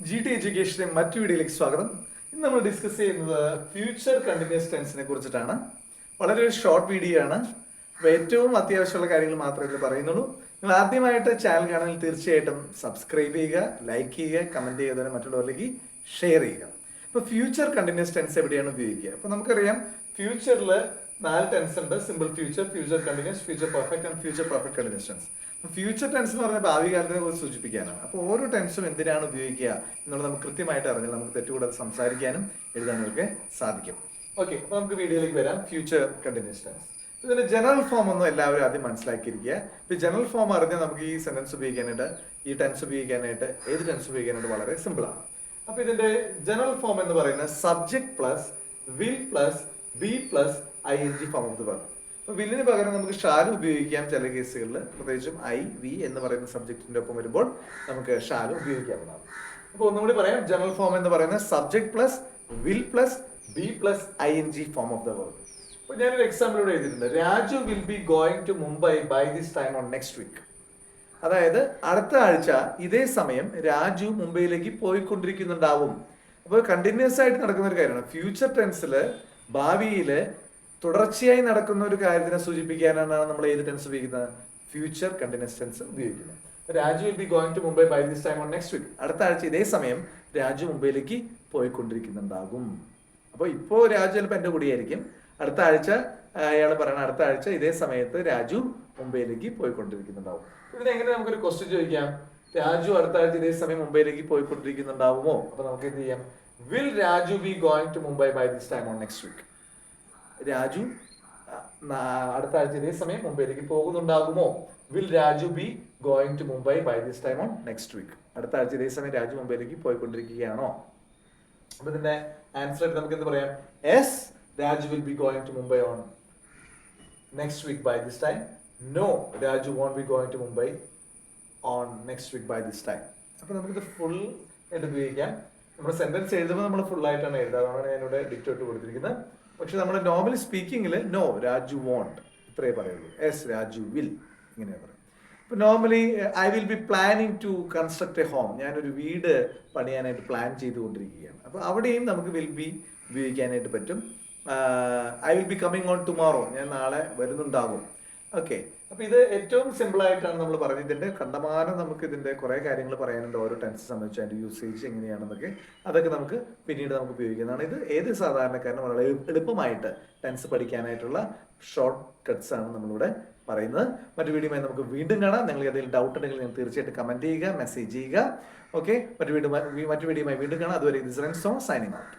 G T എഡ്യൂക്കേഷന്റെ മറ്റു വീഡിയോയിലേക്ക് സ്വാഗതം. ഇന്ന് നമ്മൾ ഡിസ്കസ് ചെയ്യുന്നത് ഫ്യൂച്ചർ കണ്ടിന്യൂസ് ടെൻസിനെ കുറിച്ചിട്ടാണ്. വളരെ ഒരു ഷോർട്ട് വീഡിയോ ആണ്. അപ്പോൾ ഏറ്റവും അത്യാവശ്യമുള്ള കാര്യങ്ങൾ മാത്രമേ ഇതിൽ പറയുന്നുള്ളൂ. നിങ്ങൾ ആദ്യമായിട്ട് ചാനൽ കാണുമെങ്കിൽ തീർച്ചയായിട്ടും സബ്സ്ക്രൈബ് ചെയ്യുക, ലൈക്ക് ചെയ്യുക, കമൻറ്റ് ചെയ്യുക, മറ്റുള്ളവരിലേക്ക് ഷെയർ ചെയ്യുക. ഇപ്പോൾ ഫ്യൂച്ചർ കണ്ടിന്യൂസ് ടെൻസ് എവിടെയാണ് ഉപയോഗിക്കുക? അപ്പോൾ നമുക്കറിയാം ഫ്യൂച്ചറിൽ 4 ടെൻസ് ഉണ്ട്. Simple future, future continuous, future perfect and future perfect continuous tense. Future tense എന്ന് പറഞ്ഞാൽ ഭാവി കാലത്തിനെ കുറിച്ച് സൂചിപ്പിക്കാനാണ്. അപ്പോൾ ഓരോ ടെൻസും എന്തിനാണ് ഉപയോഗിക്കുക എന്നുള്ളത് നമുക്ക് കൃത്യമായിട്ട് അറിഞ്ഞാൽ നമുക്ക് തെറ്റുകൂടാതെ സംസാരിക്കാനും എഴുതാനും ഒക്കെ സാധിക്കും. ഓക്കെ, അപ്പോൾ നമുക്ക് വീഡിയോയിലേക്ക് വരാം. Future continuous tense. ഇതിന്റെ ജനറൽ ഫോം ഒന്നും എല്ലാവരും ആദ്യം മനസ്സിലാക്കിയിരിക്കുക. ഇപ്പൊ ജനറൽ ഫോം അറിഞ്ഞാൽ നമുക്ക് ഈ സെന്റൻസ് ഉപയോഗിക്കാനായിട്ട്, ഈ ടെൻസ് ഉപയോഗിക്കാനായിട്ട്, ഏത് ടെൻസ് ഉപയോഗിക്കാനായിട്ട് വളരെ സിമ്പിൾ ആണ്. അപ്പൊ ഇതിന്റെ ജനറൽ ഫോം എന്ന് പറയുന്നത് subject plus will plus be plus I N G form of the verb. അപ്പൊ വില്ലിന് പകരം നമുക്ക് ഷാലും ഉപയോഗിക്കാം ചില കേസുകളിൽ, പ്രത്യേകിച്ചും ഐ വി എന്ന് പറയുന്ന സബ്ജക്റ്റിന്റെ ഒപ്പം വരുമ്പോൾ നമുക്ക് ഷാലും ഉപയോഗിക്കാവുന്നതാണ്. അപ്പൊ ഒന്നുകൂടി പറയാം, ജനറൽ ഫോം എന്ന് പറയുന്നത് subject plus will plus be plus I N G form of the verb. അപ്പൊ ഞാനൊരു എക്സാമ്പിൾ ഇവിടെ എഴുതിയിട്ടുണ്ട്. Raju will be going to Mumbai by this time on next week. അതായത് അടുത്ത ആഴ്ച ഇതേ സമയം രാജു മുംബൈയിലേക്ക് പോയിക്കൊണ്ടിരിക്കുന്നുണ്ടാവും. അപ്പോൾ കണ്ടിന്യൂസ് ആയിട്ട് നടക്കുന്ന ഒരു കാര്യമാണ്. ഫ്യൂച്ചർ ടെൻസില് ഭാവിയിൽ തുടർച്ചയായി നടക്കുന്ന ഒരു കാര്യത്തിനെ സൂചിപ്പിക്കാനാണ് നമ്മൾ ഏത് ടെൻസ് ഉപയോഗിക്കുന്നത്? ഫ്യൂച്ചർ കണ്ടിന്യൂസ് ടെൻസ് ഉപയോഗിക്കുന്നത്. Raju will be going to Mumbai by this time on next week. അടുത്ത ആഴ്ച ഇതേ സമയം രാജു മുംബൈയിലേക്ക് പോയിക്കൊണ്ടിരിക്കുന്നുണ്ടാകും. അപ്പോൾ ഇപ്പോൾ രാജു ചിലപ്പോൾ എൻ്റെ കൂടിയായിരിക്കും. അടുത്ത ആഴ്ച അയാൾ പറയണം, അടുത്ത ആഴ്ച ഇതേ സമയത്ത് രാജു മുംബൈയിലേക്ക് പോയിക്കൊണ്ടിരിക്കുന്നുണ്ടാവും. ഇതിനെങ്ങനെ നമുക്കൊരു ക്വസ്റ്റ്യൻ ചോദിക്കാം? രാജു അടുത്ത ആഴ്ച ഇതേ സമയം മുംബൈയിലേക്ക് പോയിക്കൊണ്ടിരിക്കുന്നുണ്ടാവുമോ? അപ്പൊ നമുക്ക് എന്ത് ചെയ്യാം? Will Raju be going to Mumbai by this time on next week. Raju അടുത്ത ആഴ്ച ഇതേ സമയം മുംബൈയിലേക്ക് പോകുന്നുണ്ടാകുമോ? Will Raju be going to Mumbai by this time on next week. അടുത്ത ആഴ്ച ഇതേ സമയം രാജു മുംബൈയിലേക്ക് പോയിക്കൊണ്ടിരിക്കുകയാണോ? അപ്പൊ ഇതിന്റെ ആൻസർ ആയിട്ട് നമുക്ക് എന്ത് പറയാം? Yes, Raju will be going to Mumbai on next week by this time. No, Raju won't be going to Mumbai on next week by this time. അപ്പോൾ നമുക്കിത് ഫുൾ ആയിട്ട് ഉപയോഗിക്കാം. നമ്മുടെ സെന്റൻസ് എഴുതുമ്പോൾ നമ്മൾ ഫുൾ ആയിട്ടാണ് എഴുതുക. അതാണ് ഞാനിവിടെ ഡിക്റ്റേറ്റ് കൊടുത്തിരിക്കുന്നത്. പക്ഷെ നമ്മൾ നോർമലി സ്പീക്കിങ്ങിൽ നോ രാജു വോണ്ട് ഇത്രയേ പറയുള്ളൂ. യെസ് രാജു വിൽ ഇങ്ങനെയാണ് പറയുന്നത്. ഇപ്പോൾ normally I will be planning to construct a home. ഞാനൊരു വീട് പണിയാനായിട്ട് പ്ലാൻ ചെയ്തുകൊണ്ടിരിക്കുകയാണ്. അപ്പോൾ അവിടെയും നമുക്ക് വിൽ ബി ഉപയോഗിക്കാനായിട്ട് പറ്റും. I will B coming on tomorrow. ഞാൻ നാളെ വരുന്നുണ്ടാകും. ഓക്കെ, അപ്പൊ ഇത് ഏറ്റവും സിമ്പിൾ ആയിട്ടാണ് നമ്മൾ പറഞ്ഞത്. ഇതിന്റെ കണ്ടമാനം നമുക്ക് ഇതിന്റെ കുറെ കാര്യങ്ങൾ പറയാനുണ്ട് ഓരോ ടെൻസ് സംബന്ധിച്ച്, അതിന്റെ യൂസേജ് എങ്ങനെയാണെന്നൊക്കെ അതൊക്കെ നമുക്ക് പിന്നീട് നമുക്ക് ഉപയോഗിക്കുന്നതാണ്. ഇത് ഏത് സാധാരണക്കാരനും വളരെ എളുപ്പമായിട്ട് ടെൻസ് പഠിക്കാനായിട്ടുള്ള ഷോർട്ട് കട്ട്സ് ആണ് നമ്മളിവിടെ പറയുന്നത്. മറ്റു വീഡിയോയുമായി നമുക്ക് വീണ്ടും കാണാം. നിങ്ങൾക്ക് എന്തെങ്കിലും ഡൗട്ട് ഉണ്ടെങ്കിൽ നിങ്ങൾ തീർച്ചയായിട്ടും കമന്റ് ചെയ്യുക, മെസ്സേജ് ചെയ്യുക. ഓക്കെ, മറ്റു വീഡിയോയുമായി വീണ്ടും കാണാം. അതുവരെ ദിസ് റെൻസോ സൈനിങ് ഔട്ട്.